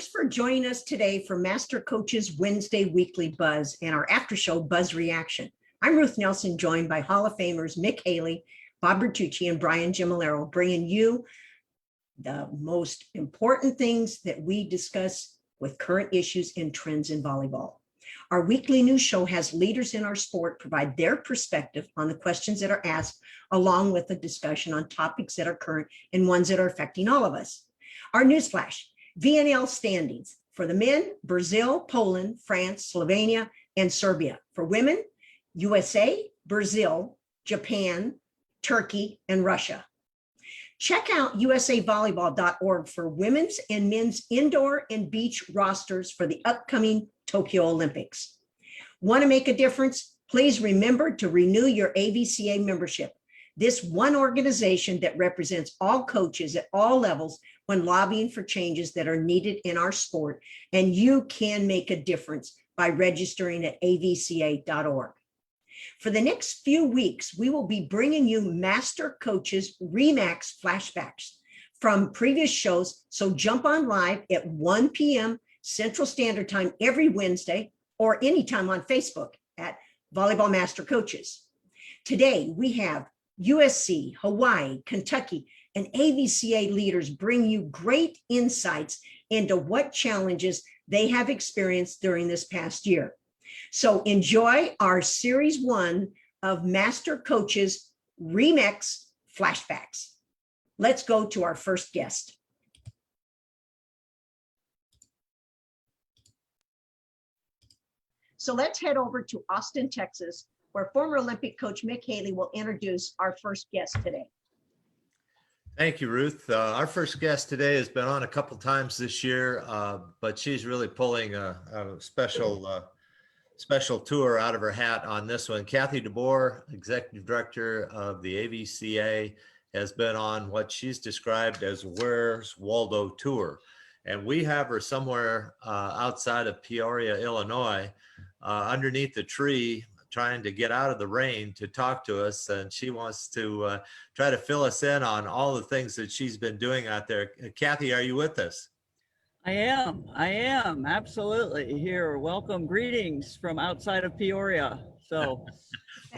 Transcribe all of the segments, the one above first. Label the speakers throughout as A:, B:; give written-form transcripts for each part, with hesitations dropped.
A: Thanks for joining us today for Master Coaches Wednesday Weekly Buzz and our after show Buzz Reaction. I'm Ruth Nelson, joined by Hall of Famers Mick Haley, Bob Bertucci, and Brian Gimolero, bringing you the most important things that we discuss with current issues and trends in volleyball. Our weekly news show has leaders in our sport provide their perspective on the questions that are asked, along with a discussion on topics that are current and ones that are affecting all of us. Our newsflash: VNL standings. For the men, Brazil, Poland, France, Slovenia, and Serbia. For women, USA, Brazil, Japan, Turkey, and Russia. Check out usavolleyball.org for women's and men's indoor and beach rosters for the upcoming Tokyo Olympics. Want to make a difference? Please remember to renew your AVCA membership. This one organization that represents all coaches at all levels when lobbying for changes that are needed in our sport, and you can make a difference by registering at avca.org. For the next few weeks, we will be bringing you Master Coaches Remax flashbacks from previous shows, so jump on live at 1 p.m. Central Standard Time every Wednesday, or anytime on Facebook at Volleyball Master Coaches. Today, we have USC, Hawaii, Kentucky, and AVCA leaders bring you great insights into what challenges they have experienced during this past year. So enjoy our Series 1 of Master Coaches Remix Flashbacks. Let's go to our first guest. So let's head over to Austin, Texas, where former Olympic coach Mick Haley will introduce our first guest today.
B: Thank you, Ruth. Our first guest today has been on a couple times this year, but she's really pulling a special tour out of her hat on this one. Kathy Deboer, Executive Director of the AVCA, has been on what she's described as Where's Waldo Tour. And we have her somewhere outside of Peoria, Illinois, underneath the tree, trying to get out of the rain to talk to us. And she wants to try to fill us in on all the things that she's been doing out there. Kathy, are you with us?
C: I am absolutely here. Welcome, greetings from outside of Peoria. So,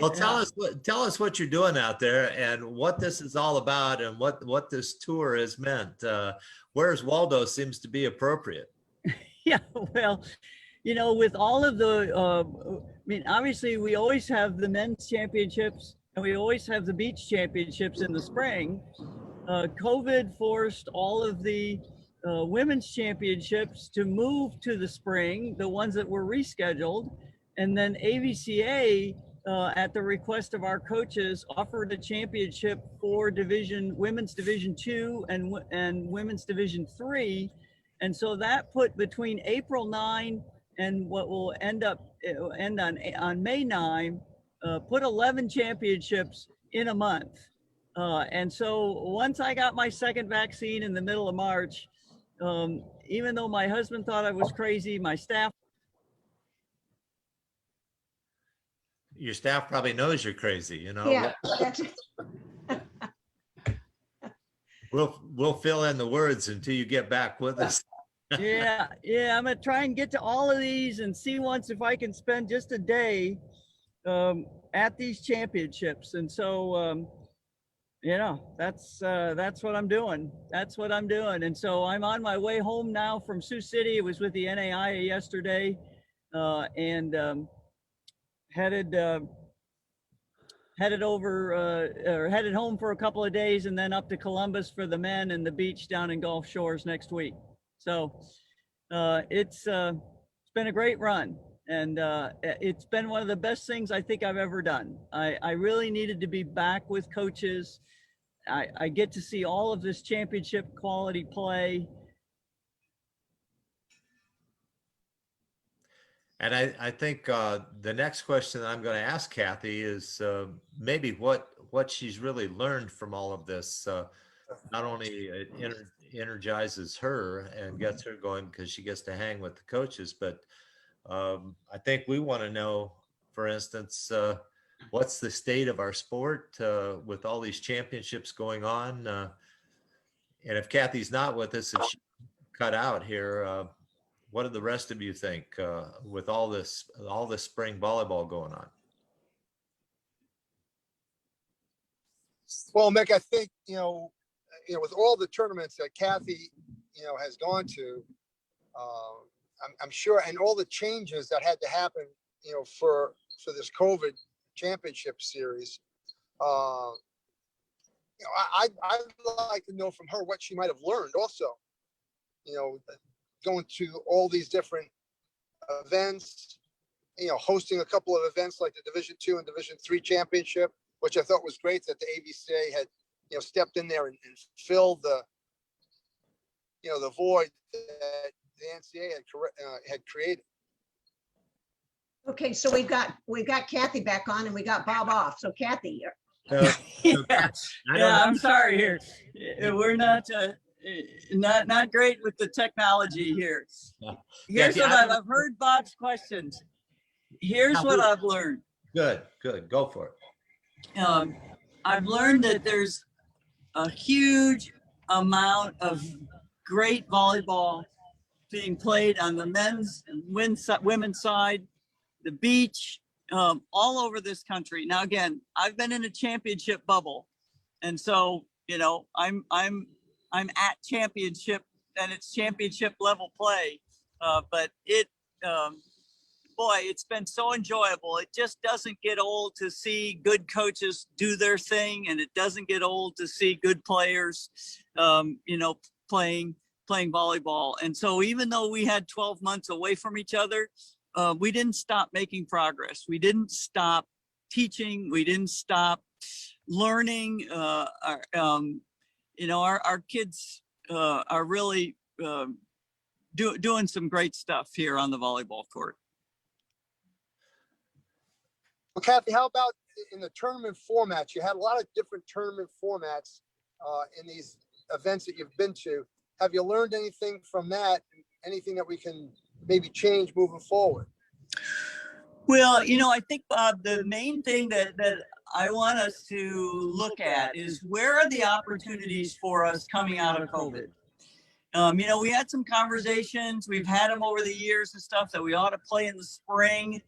B: well, tell us what you're doing out there and what this is all about and what this tour has meant. Where's Waldo seems to be appropriate.
C: Yeah, well, you know, with all of the, I mean, obviously we always have the men's championships and we always have the beach championships in the spring. COVID forced all of the women's championships to move to the spring, the ones that were rescheduled. And then AVCA, at the request of our coaches, offered a championship for women's Division II and women's Division III. And so that put between April 9 and what will end on May 9, put 11 championships in a month. And so once I got my second vaccine in the middle of March, even though my husband thought I was crazy, my staff.
B: Your staff probably knows you're crazy, you know.
A: Yeah.
B: We'll fill in the words until you get back with us.
C: Yeah, I'm gonna try and get to all of these and see once if I can spend just a day at these championships. And so you know, that's what I'm doing. That's what I'm doing. And so I'm on my way home now from Sioux City. It was with the NAIA yesterday, and headed home for a couple of days, and then up to Columbus for the men and the beach down in Gulf Shores next week. So it's been a great run, and it's been one of the best things I think I've ever done. I really needed to be back with coaches. I get to see all of this championship quality play.
B: And I think the next question that I'm going to ask Kathy is maybe what she's really learned from all of this. Not only it energizes her and gets her going because she gets to hang with the coaches, but I think we want to know, for instance, what's the state of our sport with all these championships going on? And if Kathy's not with us, if she cut out here. What do the rest of you think with all this spring volleyball going on?
D: Well, Mick, I think, with all the tournaments that Kathy, has gone to, I'm sure, and all the changes that had to happen, for this COVID championship series, I'd like to know from her what she might have learned also, going to all these different events, hosting a couple of events like the Division II and Division III championship, which I thought was great that the AVCA had, stepped in there and filled the void that the NCAA had created.
A: Okay, so we've got Kathy back on and we got Bob off. So Kathy,
C: Yeah, I'm sorry here. We're not great with the technology here. Here's what I've heard Bob's questions. Here's what I've learned.
B: Good. Go for it.
C: I've learned that there's a huge amount of great volleyball being played on the men's and women's side, the beach, all over this country. Now, again, I've been in a championship bubble, and so I'm at championship, and it's championship level play. But boy, it's been so enjoyable. It just doesn't get old to see good coaches do their thing, and it doesn't get old to see good players, playing volleyball. And so even though we had 12 months away from each other, we didn't stop making progress. We didn't stop teaching. We didn't stop learning. Our kids are really doing some great stuff here on the volleyball court.
D: Well, Kathy, how about in the tournament formats? You had a lot of different tournament formats in these events that you've been to. Have you learned anything from that? Anything that we can maybe change moving forward?
C: Well, I think, Bob, the main thing that I want us to look at is where are the opportunities for us coming out of COVID? We had some conversations, we've had them over the years and stuff that we ought to play in the spring.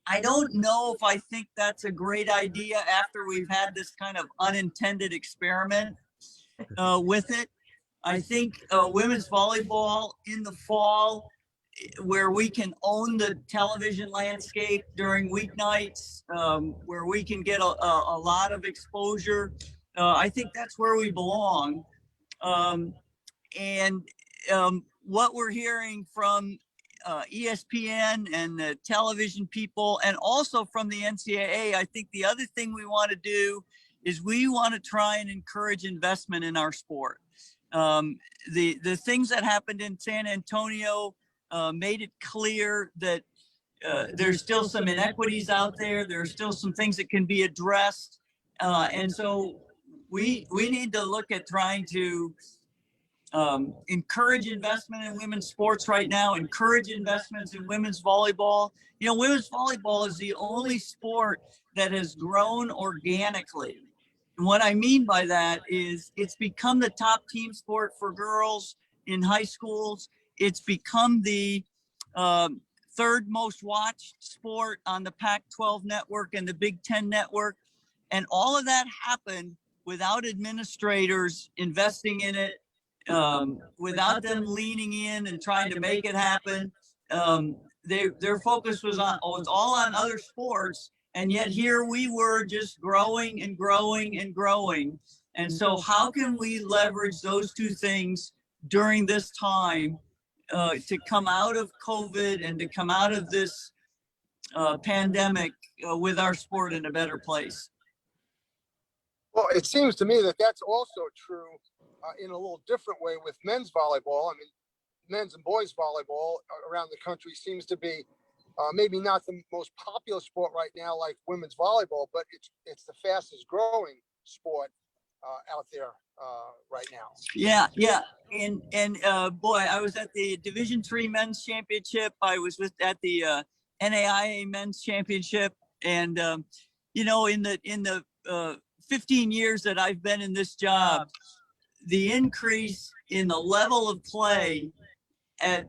C: I don't know if I think that's a great idea after we've had this kind of unintended experiment with it. I think women's volleyball in the fall, where we can own the television landscape during weeknights, where we can get a lot of exposure. I think that's where we belong. What we're hearing from ESPN and the television people, and also from the NCAA, I think the other thing we want to do is we want to try and encourage investment in our sport. The things that happened in San Antonio made it clear that there's still some inequities out there. There are still some things that can be addressed. And so we need to look at trying to encourage investment in women's sports right now, encourage investments in women's volleyball. Women's volleyball is the only sport that has grown organically. And what I mean by that is it's become the top team sport for girls in high schools. It's become the third most watched sport on the Pac-12 network and the Big Ten network. And all of that happened without administrators investing in it, without them leaning in and trying to make it happen. Their focus was all on other sports. And yet here we were just growing and growing and growing. And so how can we leverage those two things during this time to come out of COVID and to come out of this pandemic with our sport in a better place?
D: Well, it seems to me that that's also true in a little different way with men's volleyball. I mean, men's and boys volleyball around the country seems to be maybe not the most popular sport right now like women's volleyball, but it's the fastest growing sport out there right now.
C: Yeah. And boy, I was at the Division III men's championship. I was at the NAIA men's championship. And, in the 15 years that I've been in this job, the increase in the level of play at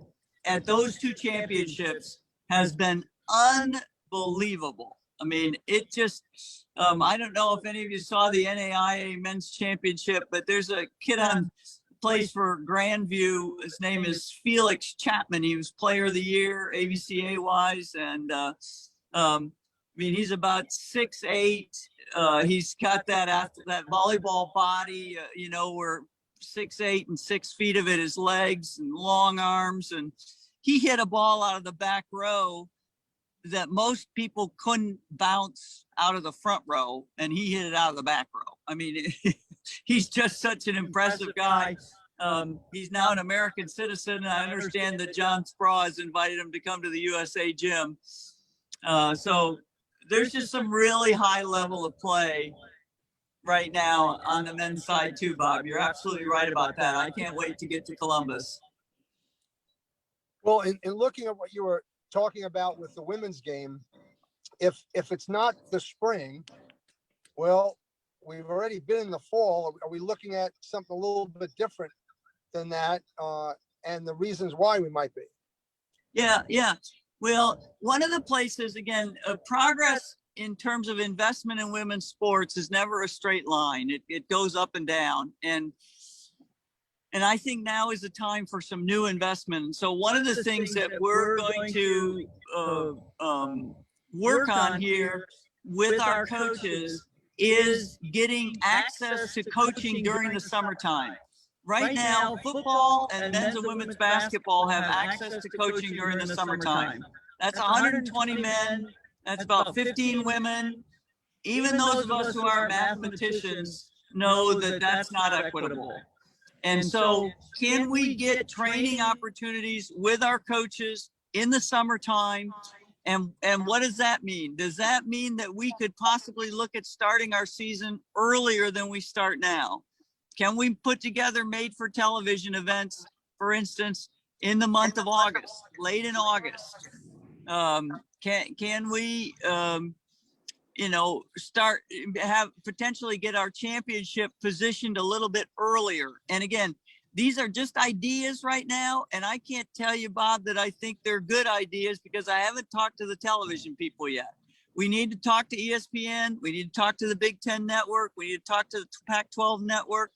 C: those two championships has been unbelievable. I mean, it just, I don't know if any of you saw the NAIA men's championship, but there's a kid on plays for Grandview. His name is Felix Chapman. He was player of the year, AVCA wise. And I mean, he's about 6'8". He's got that volleyball body, you know, where 6'8" and 6 feet of it is legs and long arms. And he hit a ball out of the back row that most people couldn't bounce out of the front row, and he hit it out of the back row. I mean, he's just such an impressive guy. He's now an American citizen, and I understand that John Spraw has invited him to come to the USA gym. So there's just some really high level of play right now on the men's side too, Bob. You're absolutely right about that. I can't wait to get to Columbus.
D: Well, in looking at what you were talking about with the women's game, if it's not the spring, well, we've already been in the fall. Are we looking at something a little bit different than that, and the reasons why we might be?
C: Yeah. Well, one of the places, again, progress in terms of investment in women's sports is never a straight line. It goes up and down. And I think now is the time for some new investment. So one of the things that we're going to work on here with our coaches is getting access to coaching during the summertime. Right now, football and men's and women's basketball have access to coaching during the summertime. That's 120 men. That's about 15 women. Even those of us who aren't mathematicians know that that's not equitable. And so can we get training opportunities with our coaches in the summertime? And what does that mean? Does that mean that we could possibly look at starting our season earlier than we start now? Can we put together made for television events, for instance, in the month of August, late in August? Can we, you know, potentially get our championship positioned a little bit earlier? And again, these are just ideas right now. And I can't tell you, Bob, that I think they're good ideas because I haven't talked to the television people yet. We need to talk to ESPN. We need to talk to the Big Ten Network. We need to talk to the Pac-12 Network,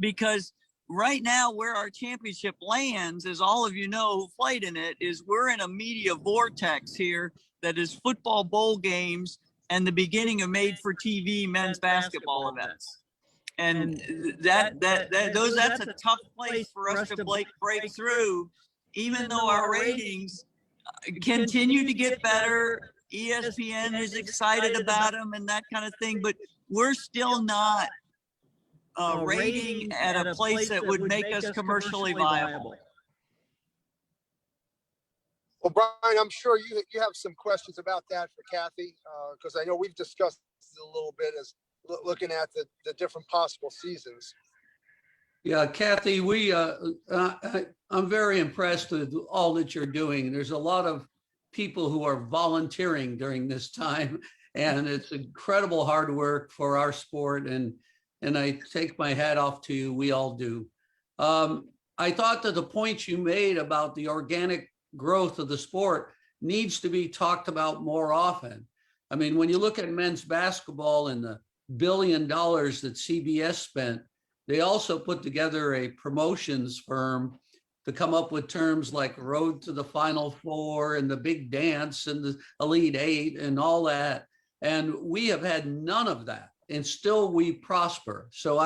C: because right now where our championship lands, as all of you know who played in it, is we're in a media vortex here that is football bowl games and the beginning of made-for-TV men's basketball events. And that's a tough place for us to break through, even though our ratings continue to get better. ESPN is excited about them and that kind of thing, but we're still not rating at a place that would make us commercially viable.
D: Well, Brian, I'm sure you have some questions about that for Kathy, because I know we've discussed it a little bit as looking at the different possible seasons.
E: Yeah, Kathy, I'm very impressed with all that you're doing. There's a lot of people who are volunteering during this time, and it's incredible hard work for our sport. And I take my hat off to you. We all do. I thought that the points you made about the organic growth of the sport needs to be talked about more often. I mean, when you look at men's basketball and the $1 billion that CBS spent, they also put together a promotions firm to come up with terms like Road to the Final Four and the Big Dance and the Elite Eight and all that. And we have had none of that, and still we prosper. So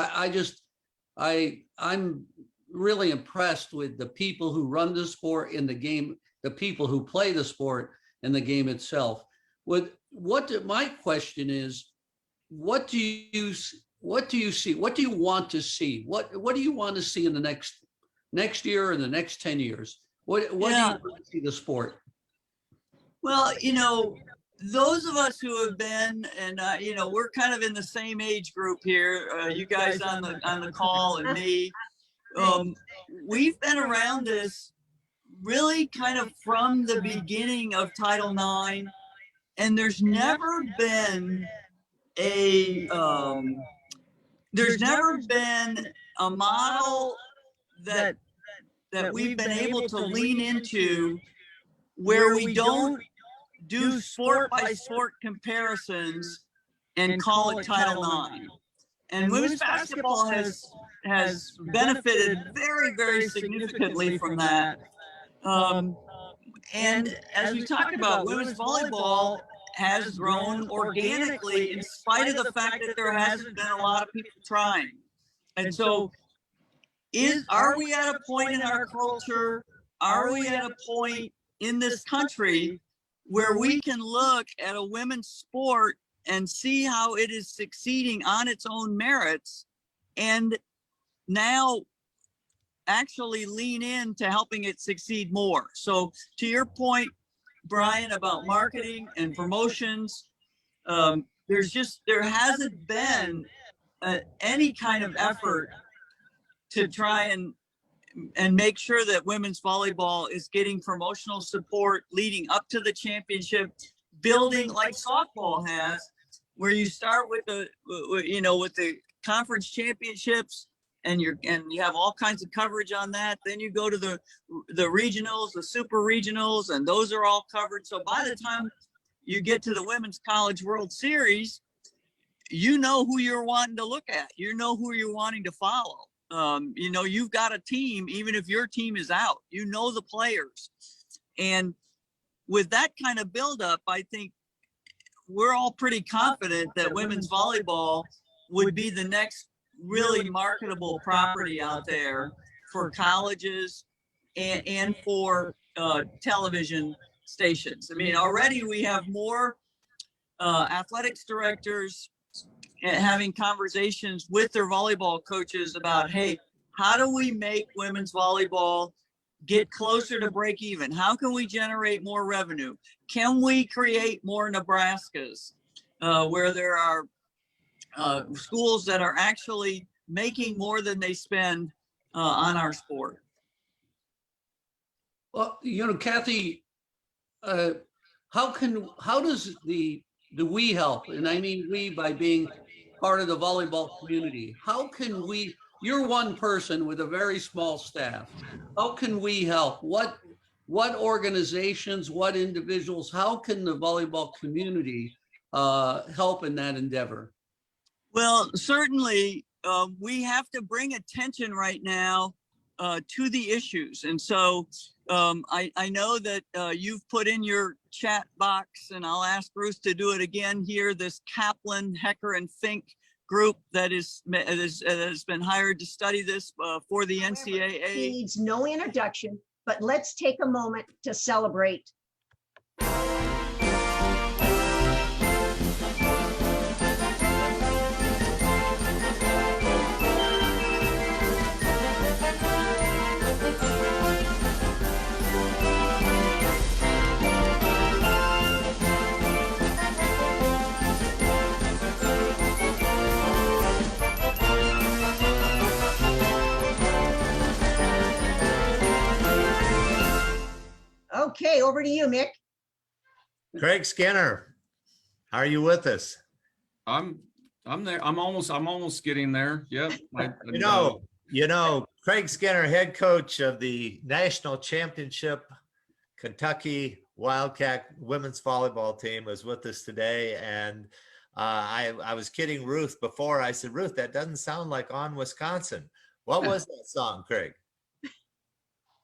E: I'm really impressed with the people who run the sport in the game, the people who play the sport in the game itself. My question is, what do you see? What do you want to see? What do you want to see in the next year or the next 10 years? What do you want to see the sport?
C: Well, you know, those of us who have been, and you know, we're kind of in the same age group here. You guys on the call and me, we've been around this really kind of from the beginning of Title IX, and there's never been a model that we've been able to lean into, where we don't do sport by sport comparisons and call it Title IX. And women's basketball has benefited very, very significantly from that. And as we talked about, women's volleyball has grown organically in spite of the fact that there hasn't been a lot of people trying. And so are we at a point in our culture, are we at a point in this country where we can look at a women's sport and see how it is succeeding on its own merits, and now actually lean into helping it succeed more? So to your point, Brian, about marketing and promotions, there hasn't been any kind of effort to try and make sure that women's volleyball is getting promotional support leading up to the championship, building like softball has, where you start with the conference championships, and you have all kinds of coverage on that. Then you go to the regionals, the super regionals, and those are all covered. So by the time you get to the Women's College World Series, you know who you're wanting to look at. You know who you're wanting to follow. You've got a team, even if your team is out, you know the players. And with that kind of buildup, I think we're all pretty confident that women's volleyball would be the next really marketable property out there for colleges and for television stations. I mean, already we have more athletics directors having conversations with their volleyball coaches about, hey, how do we make women's volleyball get closer to break even? How can we generate more revenue? Can we create more Nebraskas where there are schools that are actually making more than they spend on our sport?
E: Well, Kathy, how does the we help? And I mean we by being part of the volleyball community. How can we, you're one person with a very small staff. How can we help? What organizations, what individuals, how can the volleyball community help in that endeavor?
C: Well, certainly we have to bring attention right now to the issues. And so I know that you've put in your chat box, and I'll ask Ruth to do it again here, this Kaplan, Hecker, and Fink group that has been hired to study this for the NCAA.
A: He needs no introduction, but let's take a moment to celebrate. Okay, over to you, Mick.
B: Craig Skinner, are you with us?
F: I'm there. I'm almost getting there. Yep.
B: Craig Skinner, head coach of the national championship Kentucky Wildcat women's volleyball team, was with us today. And I was kidding Ruth before. I said, Ruth, that doesn't sound like On Wisconsin. What was that song, Craig?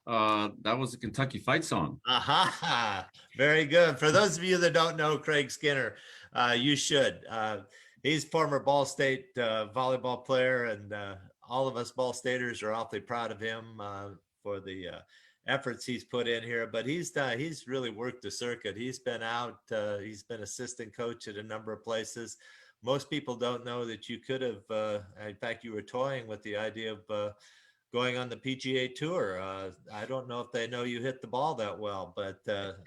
F: That was a Kentucky Fight song.
B: Aha, very good. For those of you that don't know Craig Skinner, you should. He's former Ball State volleyball player, and all of us Ball Staters are awfully proud of him for the efforts he's put in here. But he's really worked the circuit. He's been out. He's been assistant coach at a number of places. Most people don't know that you could have. In fact, you were toying with the idea of going on the PGA Tour. I don't know if they know you hit the ball that well, but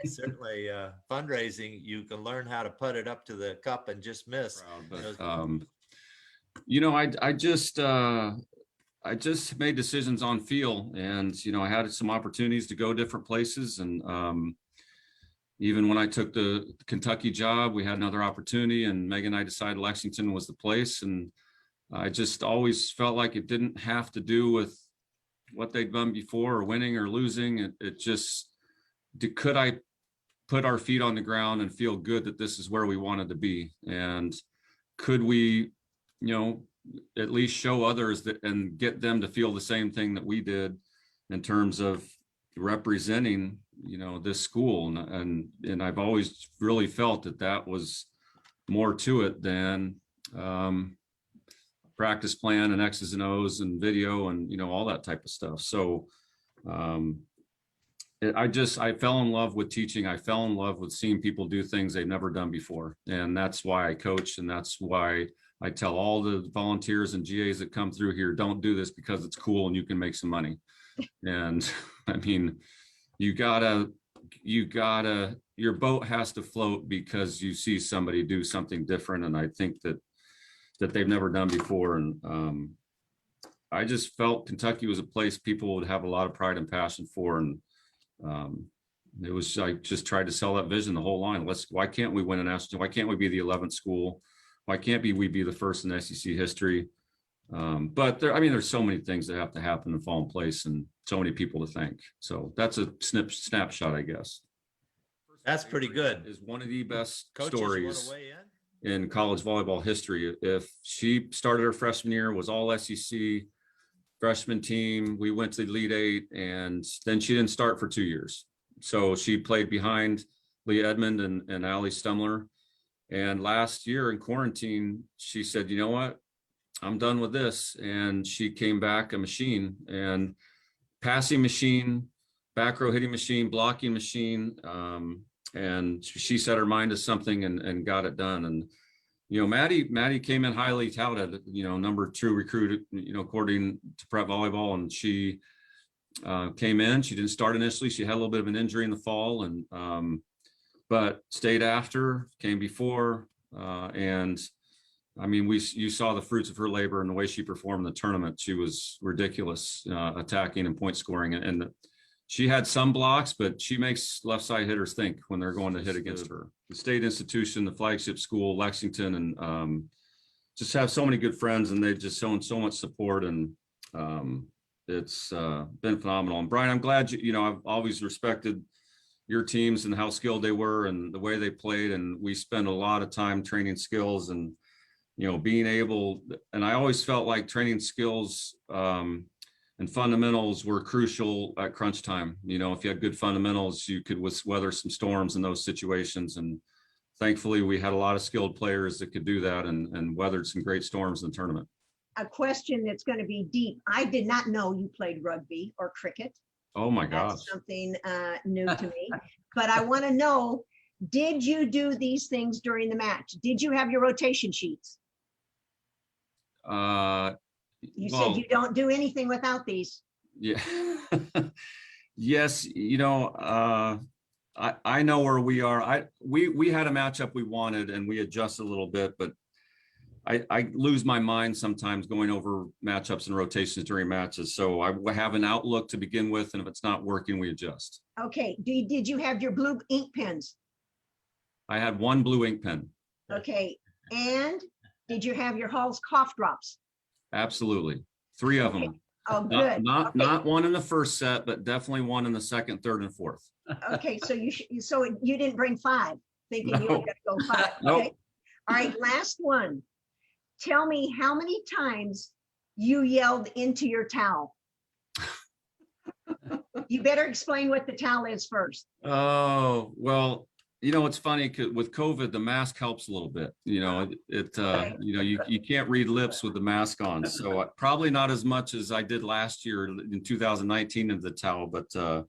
B: certainly fundraising, you can learn how to put it up to the cup and just miss.
F: I just made decisions on feel, and I had some opportunities to go different places, and even when I took the Kentucky job, we had another opportunity, and Megan and I decided Lexington was the place, and I just always felt like it didn't have to do with what they'd done before or winning or losing. It just, could I put our feet on the ground and feel good that this is where we wanted to be? And could we, at least show others that and get them to feel the same thing that we did in terms of representing, this school. And I've always really felt that was more to it than practice plan and X's and O's and video and, all that type of stuff. So I fell in love with teaching. I fell in love with seeing people do things they've never done before. And that's why I coach. And that's why I tell all the volunteers and GAs that come through here, don't do this because it's cool and you can make some money. And I mean, your boat has to float because you see somebody do something different. And I think that they've never done before. And I just felt Kentucky was a place people would have a lot of pride and passion for. And it was, I just tried to sell that vision the whole line. Why can't we win a national? Why can't we be the 11th school? Why can't we be the first in SEC history? But there's so many things that have to happen and fall in place, and so many people to thank. So that's a snapshot, I guess.
B: That's pretty good.
F: Is one of the best
B: Coaches,
F: stories
B: you wanna weigh in?
F: in college volleyball history. If she started her freshman year, was all SEC freshman team, we went to the Elite Eight, and then she didn't start for 2 years. So she played behind Leah Edmond and Allie Stumler. And last year in quarantine, she said, you know what? I'm done with this. And she came back a machine, and passing machine, back row hitting machine, blocking machine. And she set her mind to something and got it done. And, Maddie came in highly touted, number 2 recruit, according to Prep Volleyball. And she came in, she didn't start initially. She had a little bit of an injury in the fall, and but stayed after, came before, and you saw the fruits of her labor and the way she performed in the tournament. She was ridiculous, attacking and point scoring, and she had some blocks, but she makes left side hitters think when they're going to hit against her. The state institution, the flagship school, Lexington, and just have so many good friends, and they've just shown so much support, and it's been phenomenal. And Brian, I'm glad I've always respected your teams and how skilled they were and the way they played. And we spend a lot of time training skills and, being able, and I always felt like training skills and fundamentals were crucial at crunch time. If you had good fundamentals, you could weather some storms in those situations. And thankfully we had a lot of skilled players that could do that and weathered some great storms in the tournament.
A: A question that's going to be deep. I did not know you played rugby or cricket.
F: Oh my gosh.
A: That's something new to me. But I want to know, did you do these things during the match? Did you have your rotation sheets? You said you don't do anything without these.
F: Yeah. Yes. I know where we are. We had a matchup we wanted, and we adjusted a little bit, but I lose my mind sometimes going over matchups and rotations during matches. So I have an outlook to begin with, and if it's not working, we adjust.
A: Okay. Did you have your blue ink pens?
F: I had one blue ink pen.
A: Okay. And did you have your Hall's cough drops?
F: Absolutely. 3 of them.
A: Oh, good.
F: Not one in the first set, but definitely one in the second, third, and fourth.
A: Okay. So you didn't bring 5, thinking you were going to go 5.
F: Nope.
A: Okay. All right. Last one. Tell me how many times you yelled into your towel. You better explain what the towel is first.
F: Oh, well, it's funny with COVID, the mask helps a little bit. You can't read lips with the mask on. So probably not as much as I did last year in 2019 in the towel, but the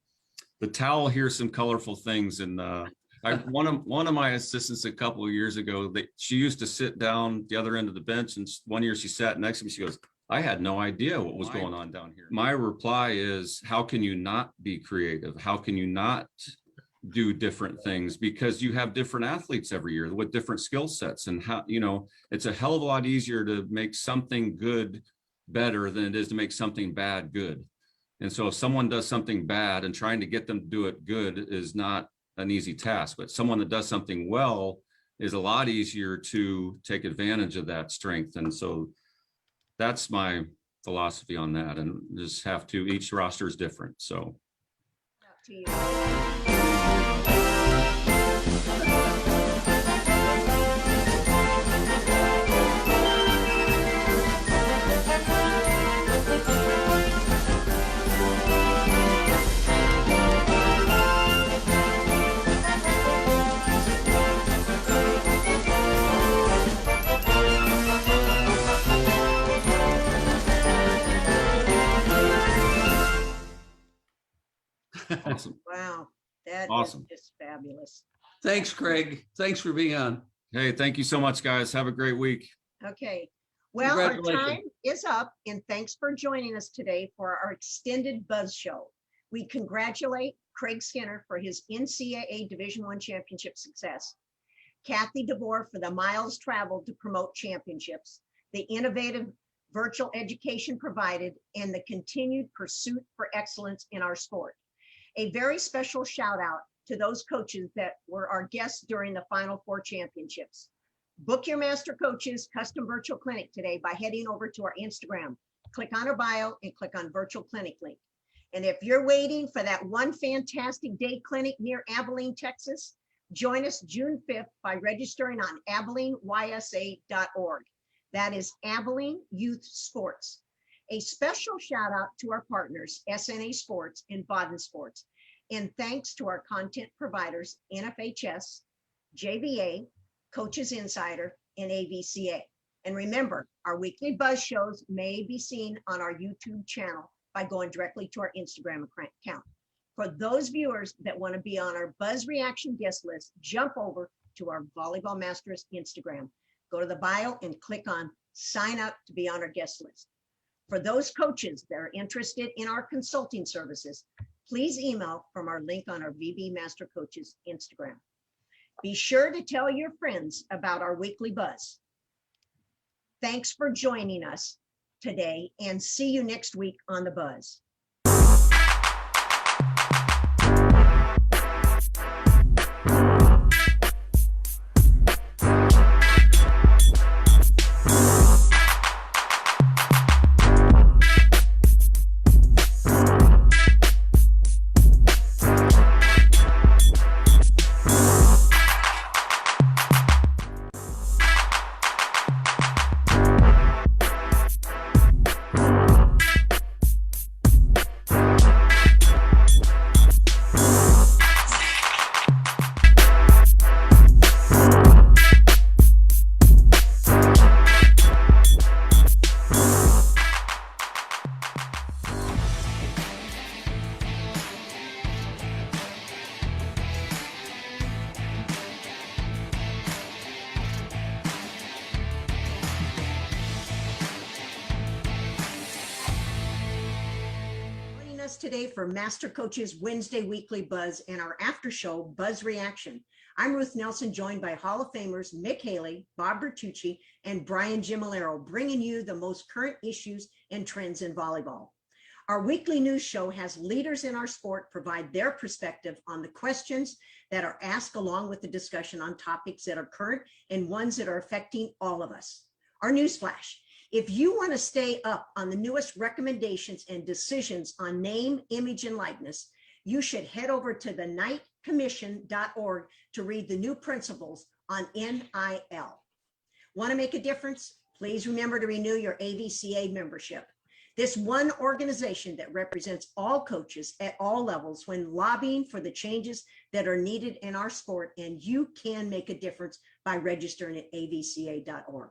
F: towel hears some colorful things. And one of my assistants a couple of years ago, she used to sit down the other end of the bench, and one year she sat next to me. She goes, I had no idea what was going on down here. My reply is, how can you not be creative? How can you not do different things? Because you have different athletes every year with different skill sets, and how, it's a hell of a lot easier to make something good better than it is to make something bad good. And so if someone does something bad, and trying to get them to do it good is not an easy task, but someone that does something well is a lot easier to take advantage of that strength. And so that's my philosophy on that, and just have to, each roster is different. So.
A: Up to you.
F: Awesome.
A: Wow, that
F: Awesome.
A: is just fabulous.
E: Thanks, Craig. Thanks for being on.
F: Hey, thank you so much, guys. Have a great week.
A: Okay, well, our
E: Congratulations.
A: time is up, and thanks for joining us today for our extended Buzz Show. We congratulate Craig Skinner for his NCAA Division I championship success, Kathy Deboer for the miles traveled to promote championships, the innovative virtual education provided, and the continued pursuit for excellence in our sport. A very special shout out to those coaches that were our guests during the Final Four championships. Book your Master Coaches custom virtual clinic today by heading over to our Instagram. Click on our bio and click on virtual clinic link. And if you're waiting for that one fantastic day clinic near Abilene, Texas, join us June 5th by registering on AbileneYSA.org. That is Abilene Youth Sports. A special shout out to our partners, SNA Sports and Baden Sports. And thanks to our content providers, NFHS, JVA, Coaches Insider, and AVCA. And remember, our weekly Buzz shows may be seen on our YouTube channel by going directly to our Instagram account. For those viewers that want to be on our Buzz Reaction guest list, jump over to our Volleyball Masters Instagram. Go to the bio and click on sign up to be on our guest list. For those coaches that are interested in our consulting services, please email from our link on our VB Master Coaches Instagram. Be sure to tell your friends about our weekly Buzz. Thanks for joining us today, and see you next week on the Buzz. Today for Master Coaches Wednesday Weekly Buzz and our after show Buzz Reaction. I'm Ruth Nelson, joined by Hall of Famers Mick Haley, Bob Bertucci, and Brian Gimolero, bringing you the most current issues and trends in volleyball. Our weekly news show has leaders in our sport provide their perspective on the questions that are asked, along with the discussion on topics that are current and ones that are affecting all of us. Our news flash. If you want to stay up on the newest recommendations and decisions on name, image, and likeness, you should head over to the knightcommission.org to read the new principles on NIL. Want to make a difference? Please remember to renew your AVCA membership. This one organization that represents all coaches at all levels when lobbying for the changes that are needed in our sport, and you can make a difference by registering at avca.org.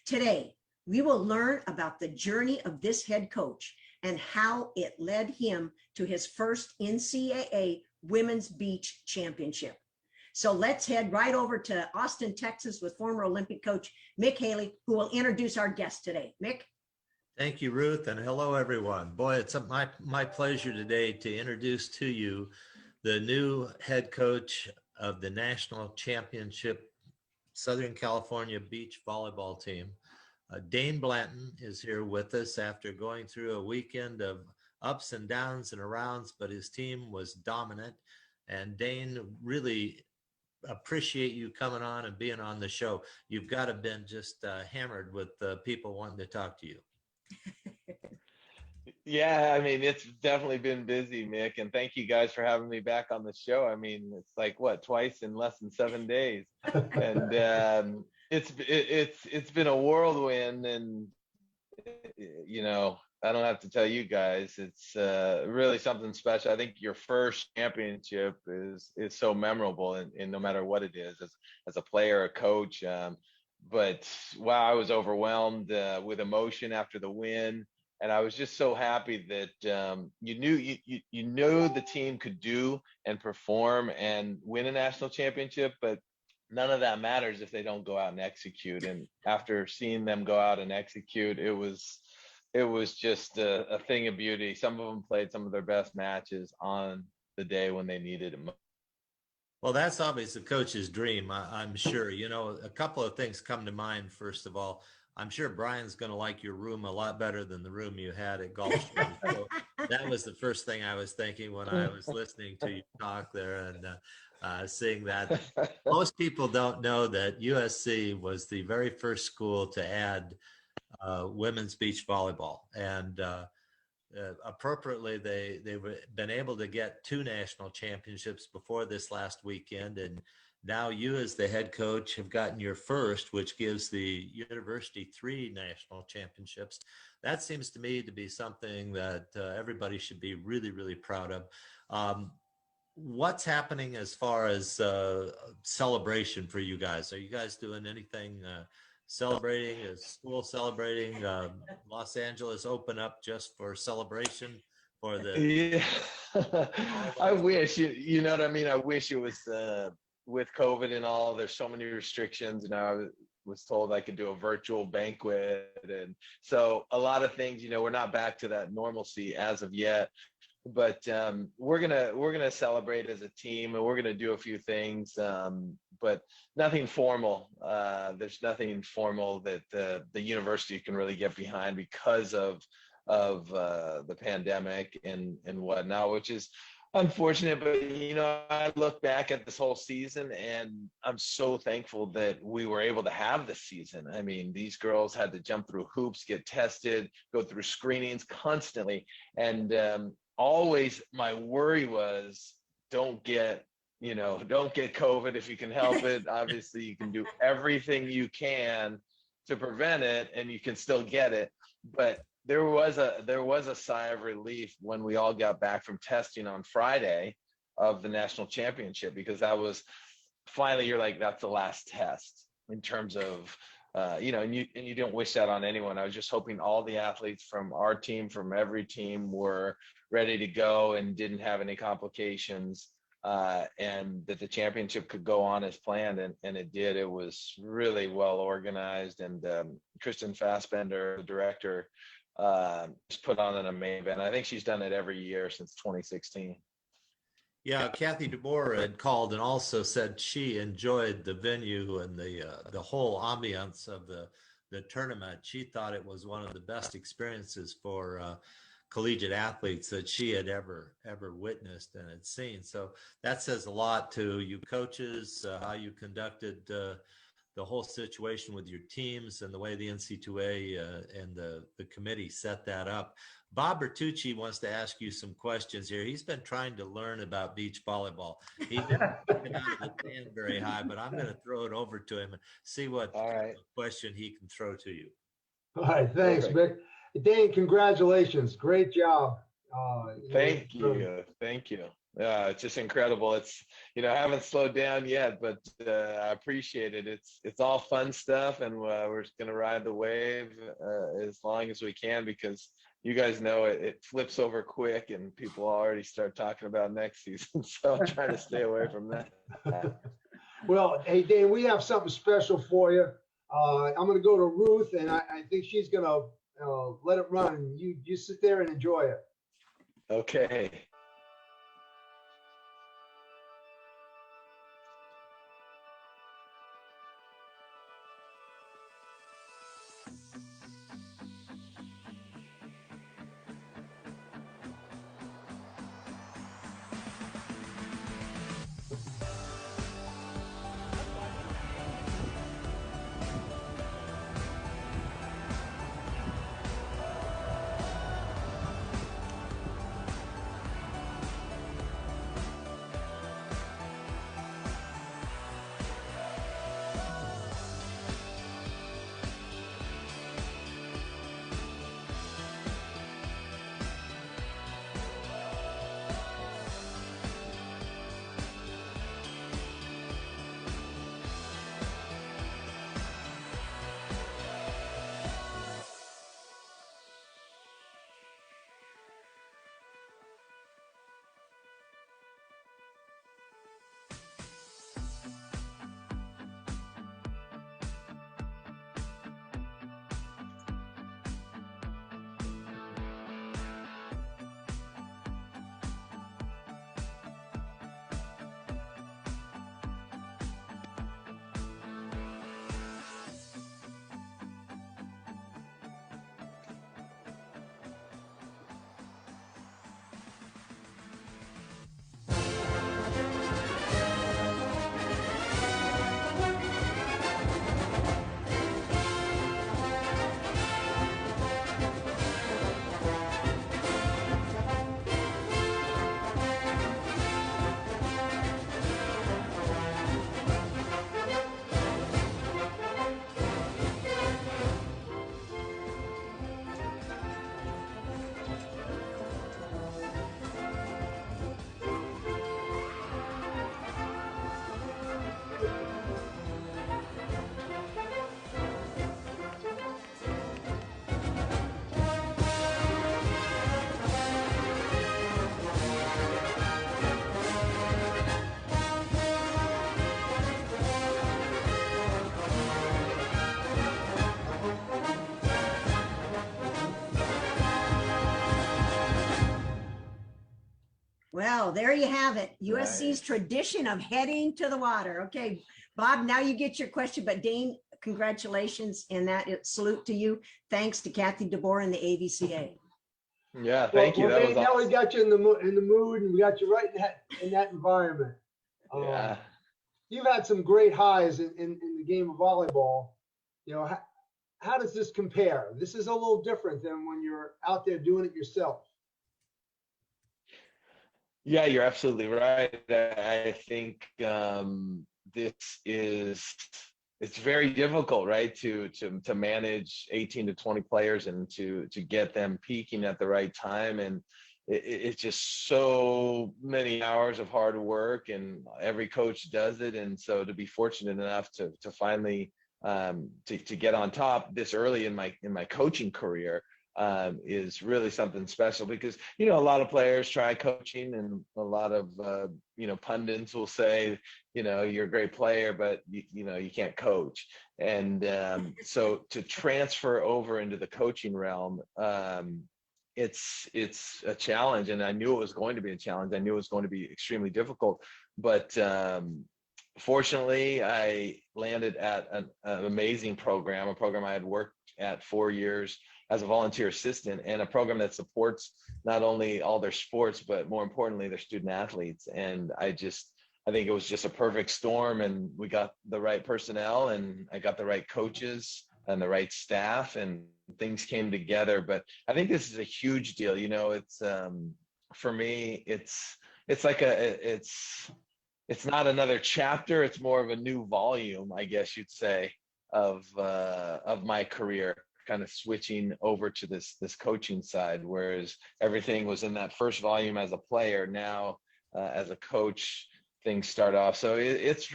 A: Today, we will learn about the journey of this head coach and how it led him to his first NCAA Women's Beach Championship. So let's head right over to Austin, Texas with former Olympic coach Mick Haley, who will introduce our guest today. Mick?
B: Thank you, Ruth, and hello, everyone. Boy, it's my pleasure today to introduce to you the new head coach of the National Championship Southern California Beach Volleyball team. Dain Blanton is here with us after going through a weekend of ups and downs and arounds, but his team was dominant. And Dain, really appreciate you coming on and being on the show. You've got to have been just hammered with people wanting to talk to you.
G: Yeah, I mean, it's definitely been busy, Mick, and thank you guys for having me back on the show. I mean, it's like what, twice in less than 7 days, and it's been a whirlwind, and you know, I don't have to tell you guys, it's really something special. I think your first championship is so memorable, and no matter what it is, as a player, a coach. But wow, I was overwhelmed with emotion after the win, and I was just so happy that you knew the team could do and perform and win a national championship, but none of that matters if they don't go out and execute. And after seeing them go out and execute, it was just a thing of beauty. Some of them played some of their best matches on the day when they needed it most.
B: Well, that's always the coach's dream, I'm sure. You know, a couple of things come to mind. First of all, I'm sure Brian's going to like your room a lot better than the room you had at Gulfstream. So that was the first thing I was thinking when I was listening to you talk there, and seeing that. Most people don't know that USC was the very first school to add women's beach volleyball, and appropriately they've been able to get 2 national championships before this last weekend, and now you as the head coach have gotten your first, which gives the university 3 national championships. That seems to me to be something that everybody should be really, really proud of. What's happening as far as celebration for you guys? Are you guys doing anything celebrating? Is school celebrating? Los Angeles open up just for celebration for the?
G: Yeah, I wish, you know what I mean? I wish it was with COVID and all, there's so many restrictions. And I was told I could do a virtual banquet. And so a lot of things, you know, we're not back to that normalcy as of yet. But we're gonna celebrate as a team, and we're gonna do a few things, but nothing formal. There's nothing formal that the university can really get behind because of the pandemic and whatnot, which is unfortunate. But you know, I look back at this whole season, and I'm so thankful that we were able to have this season. I mean, these girls had to jump through hoops, get tested, go through screenings constantly, and always my worry was don't get COVID if you can help it. Obviously you can do everything you can to prevent it, and you can still get it. But there was a sigh of relief when we all got back from testing on Friday of the national championship, because that was finally, you're like, that's the last test in terms of and you don't wish that on anyone. I was just hoping all the athletes from our team, from every team, were ready to go and didn't have any complications, and that the championship could go on as planned, and it did. It was really well organized, and Kristen Fassbender, the director, just put on an amazing event. I think she's done it every year since 2016.
B: Yeah, Kathy Deboer had called and also said she enjoyed the venue and the whole ambiance of the tournament. She thought it was one of the best experiences for collegiate athletes that she had ever witnessed and had seen. So that says a lot to you coaches, how you conducted the whole situation with your teams and the way the NCAA and the committee set that up. Bob Bertucci wants to ask you some questions here. He's been trying to learn about beach volleyball. He didn't get out of the stand very high, but I'm going to throw it over to him and see what question he can throw to you.
H: All right, thanks, Mick. Dain, congratulations. Great job.
G: Thank you. It's just incredible. It's, I haven't slowed down yet, but I appreciate it. It's all fun stuff, and we're just going to ride the wave as long as we can, because you guys know it flips over quick and people already start talking about next season. So I'm trying to stay away from that.
H: Well, hey, Dain, we have something special for you. I'm going to go to Ruth, and I think she's going to let it run. You sit there and enjoy it.
G: Okay.
A: Well, there you have it. USC's
G: Right.
A: tradition of heading to the water. Okay, Bob, now you get your question, but Dain, congratulations and salute to you. Thanks to Kathy Deboer and the AVCA.
G: Yeah, thank you.
H: Well,
G: That was
H: Dane, now we
G: awesome.
H: got you in the mood, and we got you right in that environment.
G: Yeah.
H: You've had some great highs in the game of volleyball. You know, how does this compare? This is a little different than when you're out there doing it yourself.
G: Yeah, you're absolutely right. I think it's very difficult, right, to manage 18 to 20 players and to get them peaking at the right time. And it's just so many hours of hard work, and every coach does it. And so to be fortunate enough to finally to get on top this early in my coaching career is really something special, because a lot of players try coaching, and a lot of pundits will say you're a great player, but you can't coach. And so to transfer over into the coaching realm, it's a challenge, and I knew it was going to be a challenge. I knew it was going to be extremely difficult, but fortunately I landed at an amazing program, a program I had worked at 4 years as a volunteer assistant, and a program that supports not only all their sports, but more importantly, their student athletes. And I think it was just a perfect storm, and we got the right personnel, and I got the right coaches and the right staff, and things came together. But I think this is a huge deal. It's for me, it's not another chapter. It's more of a new volume, I guess you'd say, of my career, kind of switching over to this coaching side, whereas everything was in that first volume as a player. Now, as a coach, things start off. So it's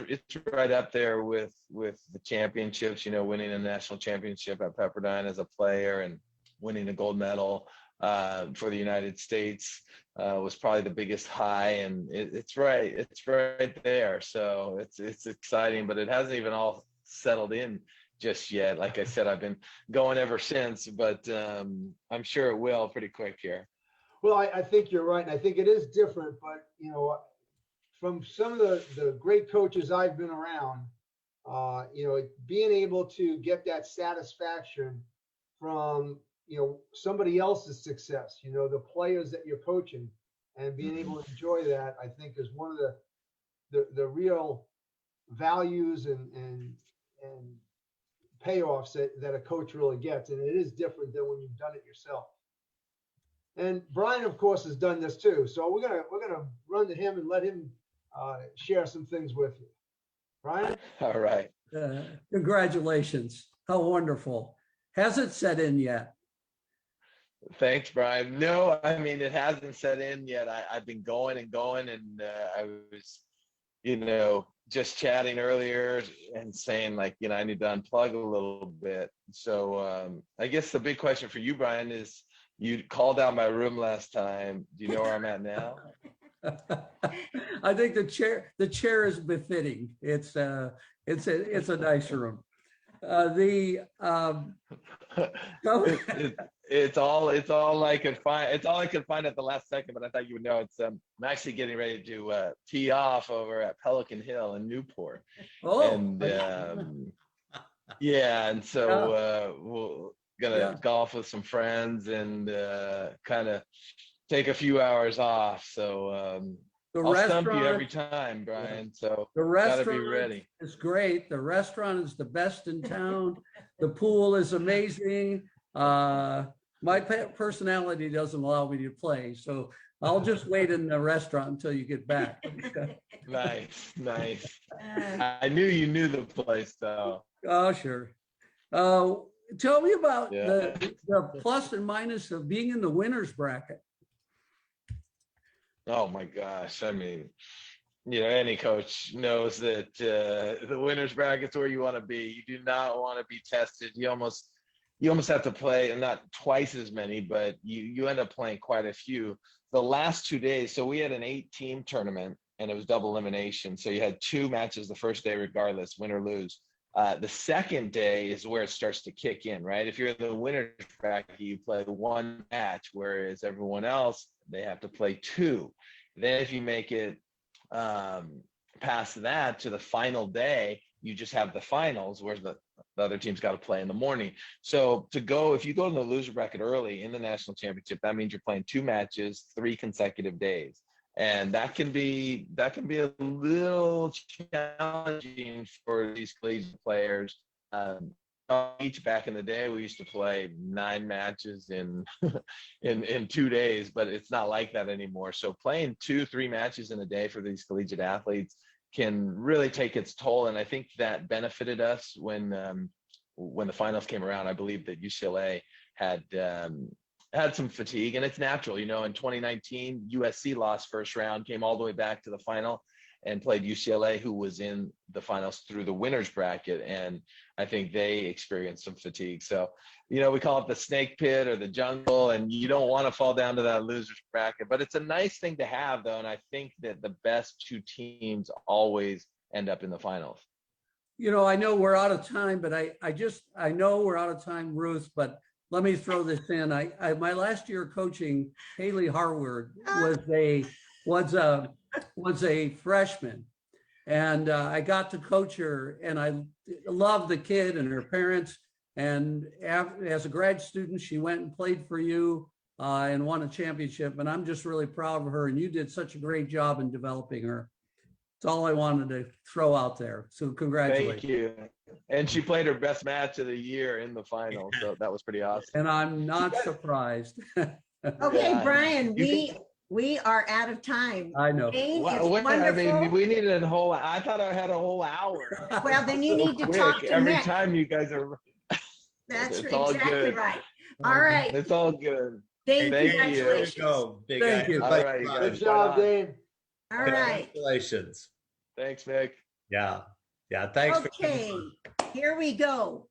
G: right up there with the championships, winning a national championship at Pepperdine as a player, and winning a gold medal for the United States was probably the biggest high. And it's right there. So it's exciting, but it hasn't even all settled in just yet. Like I said, I've been going ever since, but I'm sure it will pretty quick here.
H: Well, I think you're right, and I think it is different. But from some of the great coaches I've been around, being able to get that satisfaction from somebody else's success, the players that you're coaching, and being able to enjoy that, I think is one of the real values and payoffs that a coach really gets. And it is different than when you've done it yourself. And Brian, of course, has done this too. So we're gonna run to him and let him share some things with you. Brian?
G: All right.
E: Congratulations. How wonderful. Hasn't set in yet.
G: Thanks, Brian. No, I mean, it hasn't set in yet. I've been going and going, and I was, just chatting earlier and saying, like, I need to unplug a little bit. So I guess the big question for you, Brian, is you called out my room last time. Do you know where I'm at now?
E: I think the chair is befitting. It's a nice room.
G: It's all I could find. It's all I could find at the last second, but I thought you would know. It's I'm actually getting ready to tee off over at Pelican Hill in Newport.
E: Oh,
G: and yeah, and so we're gonna golf with some friends and kind of take a few hours off. So I'll stump you every time, Brian. So
E: the
G: gotta
E: restaurant
G: be ready.
E: is great. The restaurant is the best in town. The pool is amazing. My personality doesn't allow me to play, so I'll just wait in the restaurant until you get back.
G: Nice. I knew you knew the place, though.
E: Oh, sure. Tell me about the plus and minus of being in the winner's bracket.
G: Oh my gosh. I mean, any coach knows that the winner's bracket's where you want to be. You do not want to be tested. You almost have to play, and not twice as many, but you end up playing quite a few. The last 2 days, so we had an 8-team tournament, and it was double elimination. So you had 2 matches the first day, regardless, win or lose. The second day is where it starts to kick in, right? If you're in the winner's bracket, you play 1 match, whereas everyone else, they have to play 2. Then if you make it past that to the final day, you just have the finals, where the other team's got to play in the morning. So if you go to the loser bracket early in the national championship, that means you're playing 2 matches, 3 consecutive days. And that can be a little challenging for these collegiate players. Each back in the day, we used to play 9 matches in 2 days, but it's not like that anymore. So playing 2-3 matches in a day for these collegiate athletes can really take its toll. And I think that benefited us when the finals came around. I believe that UCLA had some fatigue, and it's natural. In 2019, USC lost first round, came all the way back to the final, and played UCLA, who was in the finals through the winners bracket. And I think they experienced some fatigue. So, we call it the snake pit or the jungle, and you don't want to fall down to that losers bracket, but it's a nice thing to have, though. And I think that the best 2 teams always end up in the finals.
E: I know we're out of time, but I know we're out of time, Ruth, but let me throw this in. I my last year coaching, Haley Harward was a freshman, and I got to coach her, and I loved the kid and her parents. And as a grad student, she went and played for you and won a championship. And I'm just really proud of her. And you did such a great job in developing her. That's all I wanted to throw out there. So congratulations.
G: Thank you. And she played her best match of the year in the final. So that was pretty awesome.
E: And I'm not surprised.
A: Okay,
G: Yeah.
A: Brian, we are out of time.
E: I know.
A: Dain,
G: Wow,
A: it's wonderful.
G: I mean, we needed I thought I had a whole hour.
A: Well, then you need to
G: Quick.
A: talk to
G: Every
A: Mick.
G: time you guys are.
A: That's
G: It's all
A: exactly
G: good.
A: right. All right.
G: It's all good.
A: Dain,
G: Thank you.
A: congratulations.
B: Go, big
E: Thank
B: guy.
E: you.
G: All right, you
H: Good
G: guys.
H: job, Dave.
A: All right.
B: Congratulations.
G: Thanks, Mick.
B: Yeah. Thanks for coming
A: Okay,
B: on.
A: here we go.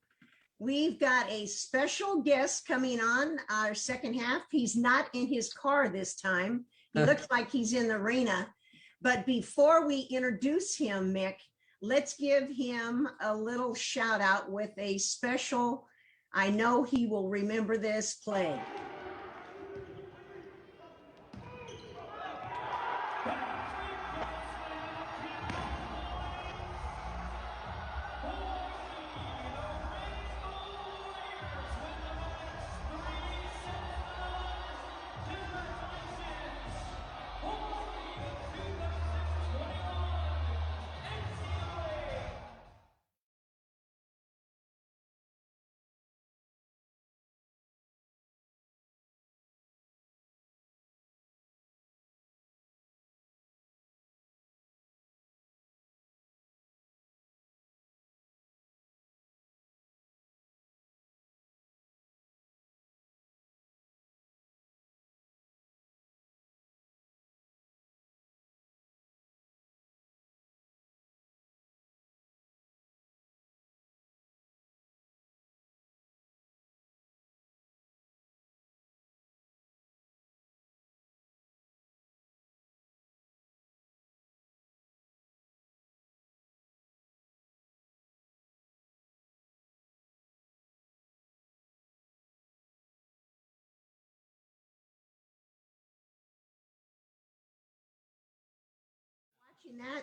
A: We've got a special guest coming on our second half. He's not in his car this time. He looks like he's in the arena. But before we introduce him, Mick, let's give him a little shout out with a special, I know he will remember this play.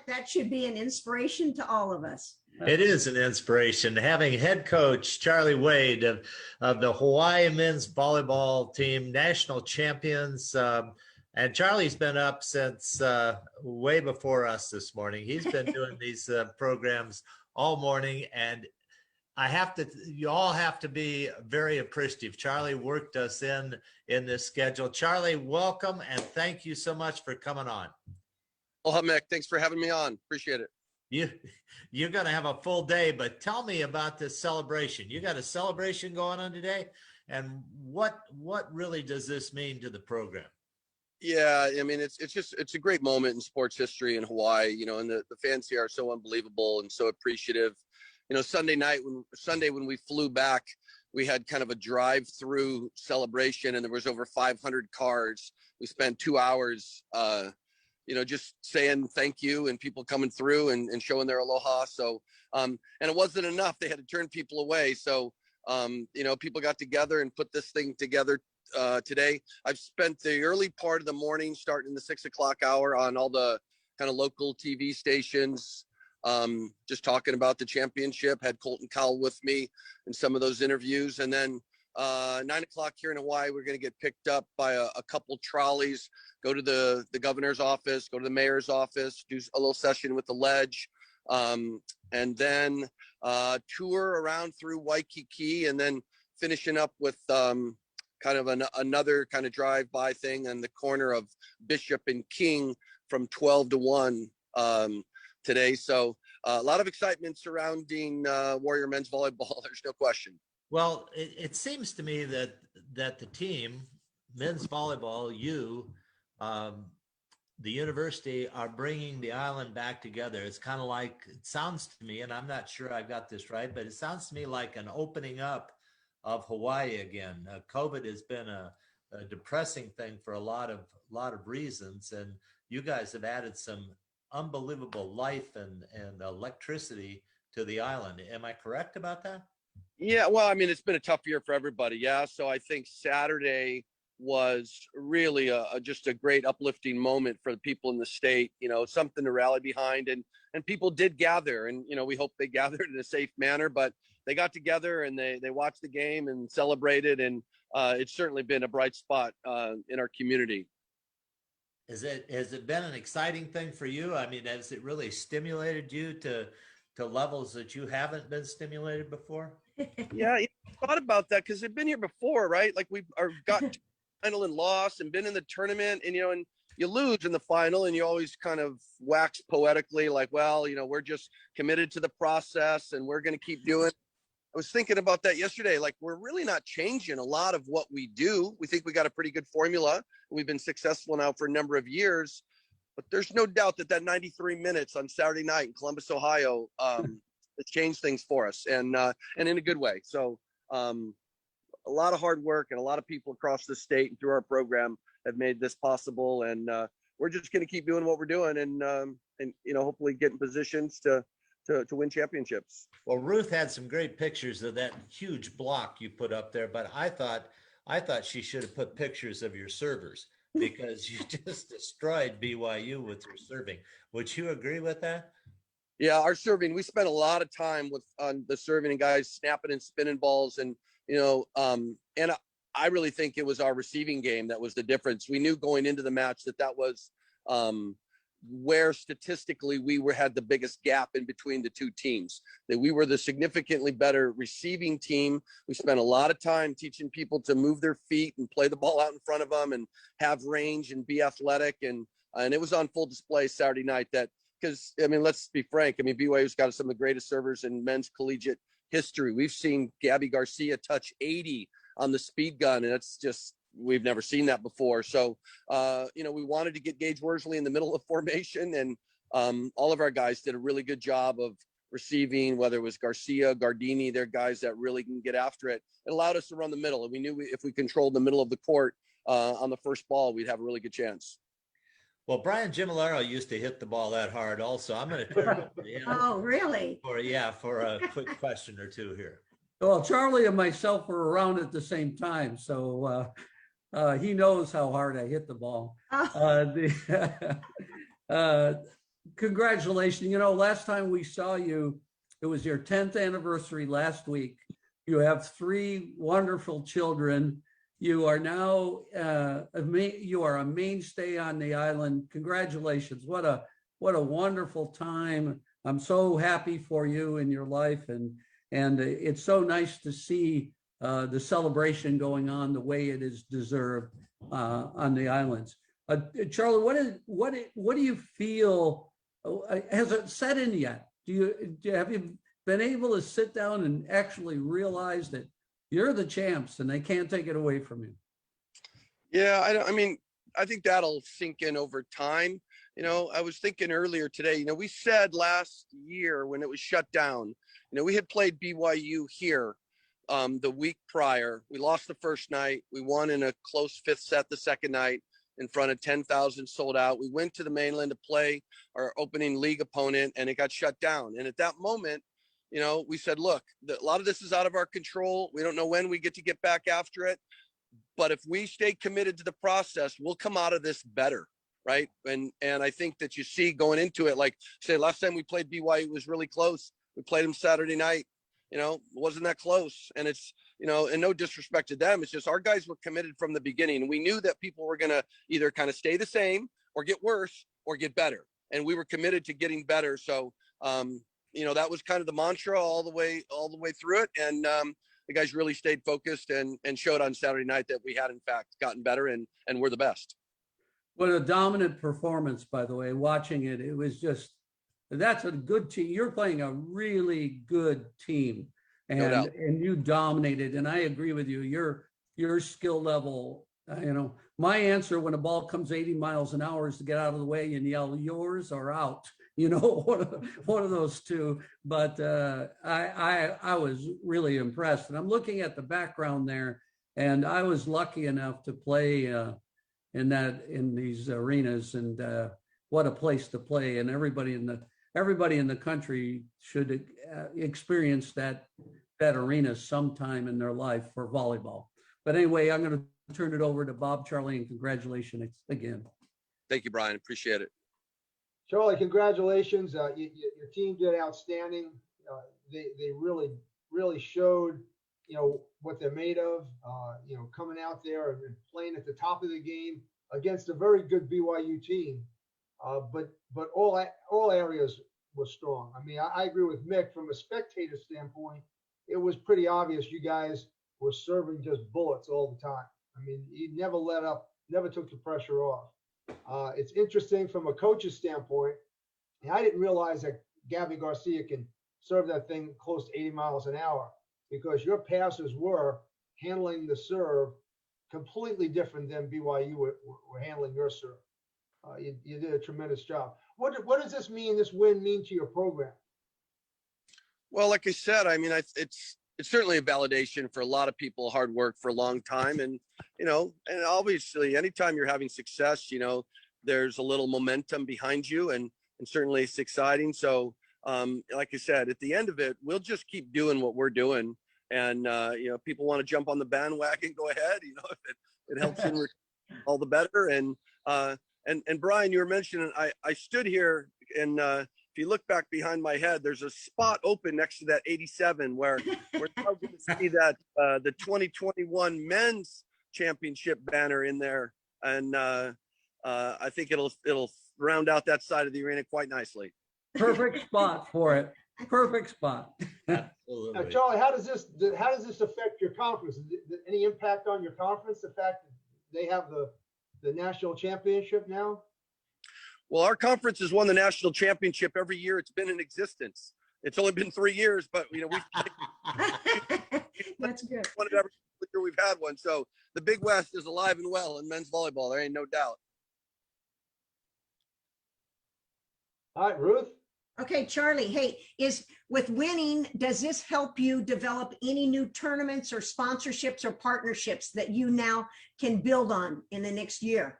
A: That should be an inspiration to all of us.
B: It is an inspiration having head coach Charlie Wade of the Hawaii men's volleyball team, national champions. And Charlie's been up since way before us this morning. He's been doing these programs all morning, and you all have to be very appreciative. Charlie worked us in this schedule. Charlie, welcome, and thank you so much for coming on.
I: Well, Mick, thanks for having me on. Appreciate it.
B: You're going to have a full day, but tell me about this celebration. You got a celebration going on today, and what really does this mean to the program?
I: Yeah, I mean, it's a great moment in sports history in Hawaii, and the fans here are so unbelievable and so appreciative. Sunday when we flew back, we had kind of a drive-through celebration, and there was over 500 cars. We spent 2 hours, just saying thank you and people coming through and showing their aloha. So, and it wasn't enough. They had to turn people away. So, people got together and put this thing together today. I've spent the early part of the morning, starting in the 6 o'clock hour, on all the kind of local TV stations, just talking about the championship. Had Colton Cowell with me in some of those interviews. And then 9 o'clock here in Hawaii, we're going to get picked up by a couple trolleys, go to the governor's office, go to the mayor's office, do a little session with the ledge, and then tour around through Waikiki, and then finishing up with kind of another kind of drive-by thing on the corner of Bishop and King from 12 to 1 today. So a lot of excitement surrounding Warrior men's volleyball. There's no question.
B: Well, it seems to me that the team, men's volleyball, the university, are bringing the island back together. It's kind of like, it sounds to me, and I'm not sure I got this right, but it sounds to me like an opening up of Hawaii again. COVID has been a depressing thing for a lot of reasons, and you guys have added some unbelievable life and electricity to the island. Am I correct about that?
I: Yeah, well, I mean, it's been a tough year for everybody. Yeah. So I think Saturday was really just a great uplifting moment for the people in the state, something to rally behind, and people did gather, and, we hope they gathered in a safe manner, but they got together and they watched the game and celebrated. And it's certainly been a bright spot in our community.
B: Has it been an exciting thing for you? I mean, has it really stimulated you to levels that you haven't been stimulated before?
I: Yeah, I thought about that because they've been here before, right? Like we've got final and lost and been in the tournament, and and you lose in the final, and you always kind of wax poetically like, well, we're just committed to the process and we're going to keep doing. I was thinking about that yesterday. Like, we're really not changing a lot of what we do. We think we got a pretty good formula. We've been successful now for a number of years, but there's no doubt that 93 minutes on Saturday night in Columbus, Ohio, it changed things for us, and in a good way. So a lot of hard work and a lot of people across the state and through our program have made this possible. And we're just going to keep doing what we're doing, and hopefully get in positions to win championships.
B: Well, Ruth had some great pictures of that huge block you put up there, but I thought she should have put pictures of your servers, because you just destroyed BYU with your serving. Would you agree with that?
I: Yeah, our serving, we spent a lot of time on the serving and guys snapping and spinning balls, and and I really think it was our receiving game that was the difference. We knew going into the match that was where statistically we had the biggest gap in between the two teams, that we were the significantly better receiving team. We spent a lot of time teaching people to move their feet and play the ball out in front of them and have range and be athletic. And it was on full display Saturday night, because, I mean, let's be frank. I mean, BYU's got some of the greatest servers in men's collegiate history. We've seen Gabby Garcia touch 80 on the speed gun, and it's just, we've never seen that before. So, we wanted to get Gage Worsley in the middle of formation, and all of our guys did a really good job of receiving, whether it was Garcia, Gardini, they're guys that really can get after it. It allowed us to run the middle, and we knew if we controlled the middle of the court on the first ball, we'd have a really good chance.
B: Well, Brian Gimolero used to hit the ball that hard also. I'm going to turn it over to him.
A: Oh, really?
B: For a quick question or two here.
E: Well, Charlie and myself were around at the same time, so he knows how hard I hit the ball. Congratulations. Last time we saw you, it was your 10th anniversary last week. You have 3 wonderful children. You are now you are a mainstay on the island. Congratulations. What a wonderful time. I'm so happy for you in your life, and it's so nice to see the celebration going on the way it is deserved on the islands. Charlie, what do you feel? Has it set in yet? Have you been able to sit down and actually realize that you're the champs and they can't take it away from you?
I: Yeah, I think that'll sink in over time. I was thinking earlier today, we said last year when it was shut down, we had played BYU here the week prior. We lost the first night. We won in a close 5th set the second night in front of 10,000 sold out. We went to the mainland to play our opening league opponent, and it got shut down. And at that moment, we said, look, a lot of this is out of our control. We don't know when we get back after it. but if we stay committed to the process, we'll come out of this better. Right. And I think that you see going into it, like say last time we played BYU was really close. We played them Saturday night, you know, wasn't that close. And it's, you know, and no disrespect to them. It's just our guys were committed from the beginning. We knew that people were going to either kind of stay the same or get worse or get better. And we were committed to getting better. So, you know, that was kind of the mantra all the way through it. And the guys really stayed focused and showed on Saturday night that we had, in fact, gotten better and we're the best.
E: What a dominant performance, by the way, watching it. It was just, that's a good team. You're playing a really good team, and
I: No doubt.
E: and you dominated. And I agree with you. Your skill level, you know, my answer when a ball comes 80 miles an hour is to get out of the way and yell yours or out, you know, one of those two. But I was really impressed. And I'm looking at the background there, and I was lucky enough to play in these arenas, and what a place to play. And everybody in the country should experience that arena sometime in their life for volleyball. But anyway, I'm going to turn it over to Bob, Charlie, and congratulations again.
I: Thank you, Brian. Appreciate it.
H: Charlie, congratulations. Your team did outstanding. They really showed, you know, what they're made of, you know, coming out there and playing at the top of the game against a very good BYU team. But all areas were strong. I mean, I agree with Mick from a spectator standpoint. It was pretty obvious you guys were serving just bullets all the time. I mean, you never let up, never took the pressure off. It's interesting from a coach's standpoint. And I didn't realize that Gabby Garcia can serve that thing close to 80 miles an hour, because your passes were handling the serve completely different than BYU were handling your serve. You did a tremendous job. What does this mean, this win mean to your program?
I: Well, like I said, I mean, it's certainly a validation for a lot of people, hard work for a long time. And, you know, and obviously anytime you're having success, you know, there's a little momentum behind you, and certainly it's exciting. So, like I said, at the end of it, we'll just keep doing what we're doing. And, you know, people want to jump on the bandwagon, go ahead, you know, if it helps in all the better. And Brian, you were mentioning, I stood here, and if you look back behind my head, there's a spot open next to that 87 where we're now going to see that the 2021 men's championship banner in there. And I think it'll round out that side of the arena quite nicely.
E: Perfect spot for it. Perfect spot.
B: Absolutely.
H: Now, Charlie, how does this affect your conference? Any impact on your conference? The fact that they have the national championship now?
I: Well, our conference has won the national championship every year it's been in existence. It's only been 3 years, but you know
A: That's good.
I: won it every year we've had one. So the Big West is alive and well in men's volleyball. There ain't no doubt.
H: All right, Ruth.
A: Okay, Charlie, hey, with winning, does this help you develop any new tournaments or sponsorships or partnerships that you now can build on in the next year?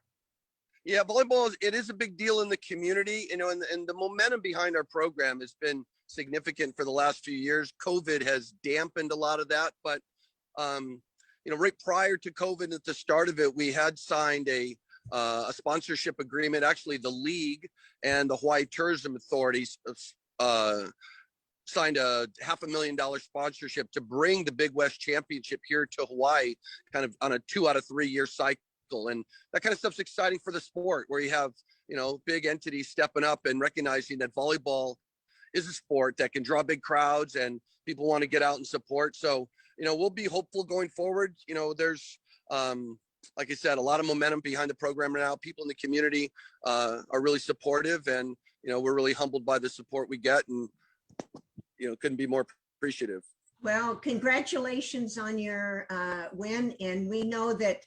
I: Yeah, volleyball, it is a big deal in the community, you know, and the momentum behind our program has been significant for the last few years. COVID has dampened a lot of that, but, you know, right prior to COVID, at the start of it, we had signed a sponsorship agreement. Actually, the league and the Hawaii Tourism Authorities signed a $500,000 sponsorship to bring the Big West Championship here to Hawaii, kind of on a 2 out of 3 year cycle. And that kind of stuff's exciting for the sport, where you have, you know, big entities stepping up and recognizing that volleyball is a sport that can draw big crowds and people want to get out and support. So, you know, we'll be hopeful going forward. You know, there's, like I said, a lot of momentum behind the program right now. People in the community are really supportive, and, you know, we're really humbled by the support we get, and, you know, couldn't be more appreciative.
A: Well, congratulations on your win. And we know that,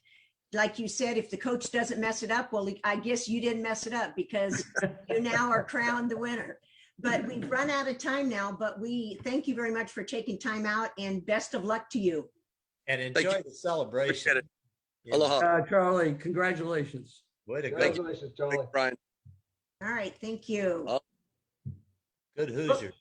A: like you said, if the coach doesn't mess it up, well, I guess you didn't mess it up, because you now are crowned the winner. But we've run out of time now, but we thank you very much for taking time out, and best of luck to you.
B: And enjoy the celebration.
I: Appreciate it. Aloha.
E: Charlie, congratulations.
B: Way to go.
H: Congratulations, Charlie.
I: Thanks, Brian.
A: All right, thank you.
B: Good Hoosier.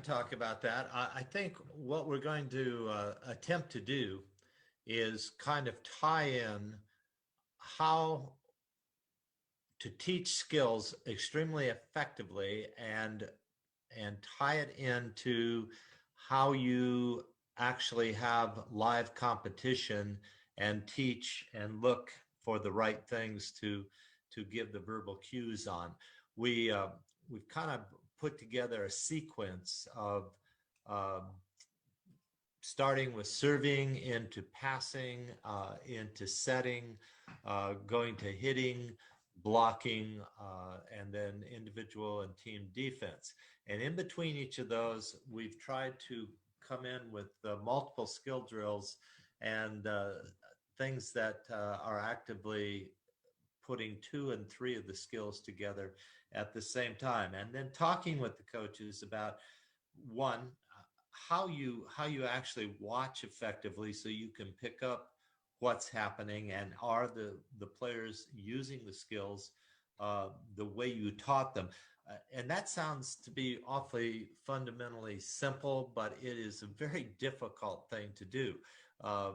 B: talk about that. I think what we're going to attempt to do is kind of tie in how to teach skills extremely effectively and tie it into how you actually have live competition and teach and look for the right things to give the verbal cues on. We've kind of put together a sequence of starting with serving into passing, into setting, going to hitting, blocking, and then individual and team defense. And in between each of those, we've tried to come in with multiple skill drills and things that are actively putting 2 and 3 of the skills together at the same time. And then talking with the coaches about, one, how you actually watch effectively so you can pick up what's happening, and are the players using the skills the way you taught them. And that sounds to be awfully fundamentally simple, but it is a very difficult thing to do. A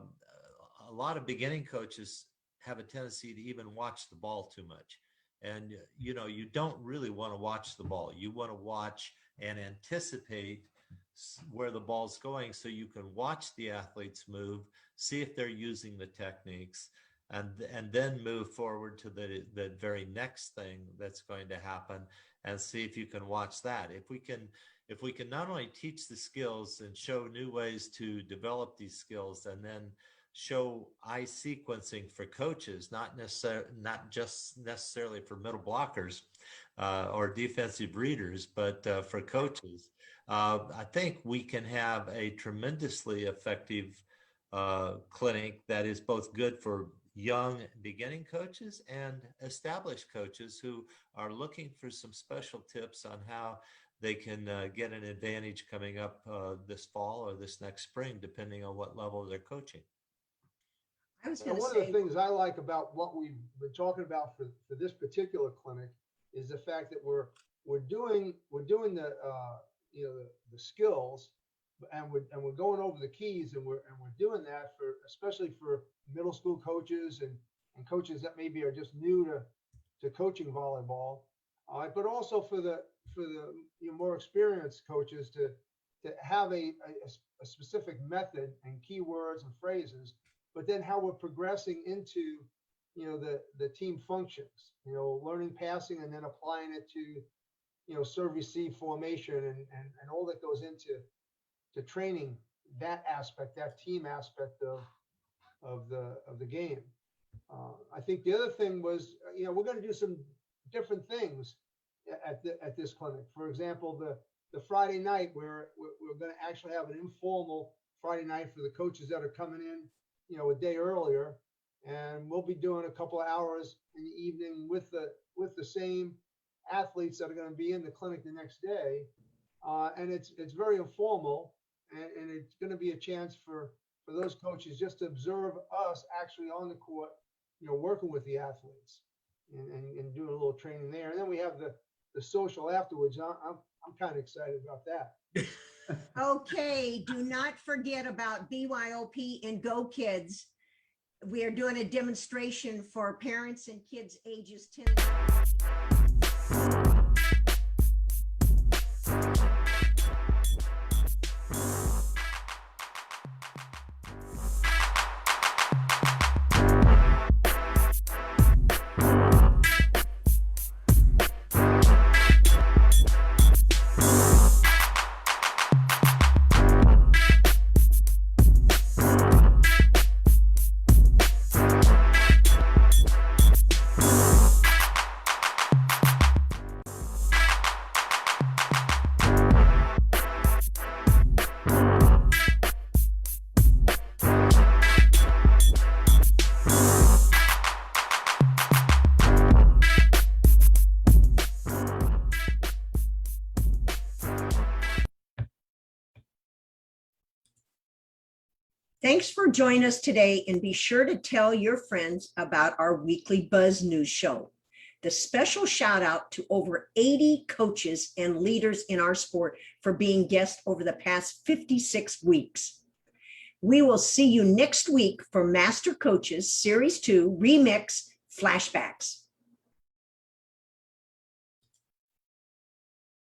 B: lot of beginning coaches have a tendency to even watch the ball too much. And, you know, you don't really want to watch the ball. You want to watch and anticipate where the ball's going so you can watch the athletes move, see if they're using the techniques, and then move forward to the very next thing that's going to happen and see if you can watch that. If we can not only teach the skills and show new ways to develop these skills, and then show eye sequencing for coaches, not just necessarily for middle blockers or defensive readers, but for coaches, I think we can have a tremendously effective clinic that is both good for young beginning coaches and established coaches who are looking for some special tips on how they can get an advantage coming up this fall or this next spring, depending on what level they're coaching.
A: I was
H: And
A: going to
H: one
A: say,
H: of the things I like about what we've been talking about for this particular clinic is the fact that we're doing the the skills, and we're going over the keys, and we're doing that for especially for middle school coaches and coaches that maybe are just new to coaching volleyball, but also for the more experienced coaches to have a specific method and keywords and phrases, but then how we're progressing into the team functions, learning passing and then applying it to serve receive formation and all that goes into training that aspect, that team aspect of the game. I think the other thing was, we're going to do some different things at this clinic. For example, the Friday night, where we're going to actually have an informal Friday night for the coaches that are coming in, a day earlier, and we'll be doing a couple of hours in the evening with the same athletes that are going to be in the clinic the next day, and it's very informal, and it's going to be a chance for those coaches just to observe us actually on the court, working with the athletes and doing a little training there, and then we have the social afterwards. I'm kind of excited about that.
A: okay, do not forget about BYOP and Go Kids. We are doing a demonstration for parents and kids ages 10 and 14. Thanks for joining us today, and be sure to tell your friends about our weekly Buzz News show. the special shout out to over 80 coaches and leaders in our sport for being guests over the past 56 weeks. We will see you next week for Master Coaches Series 2 Remix Flashbacks.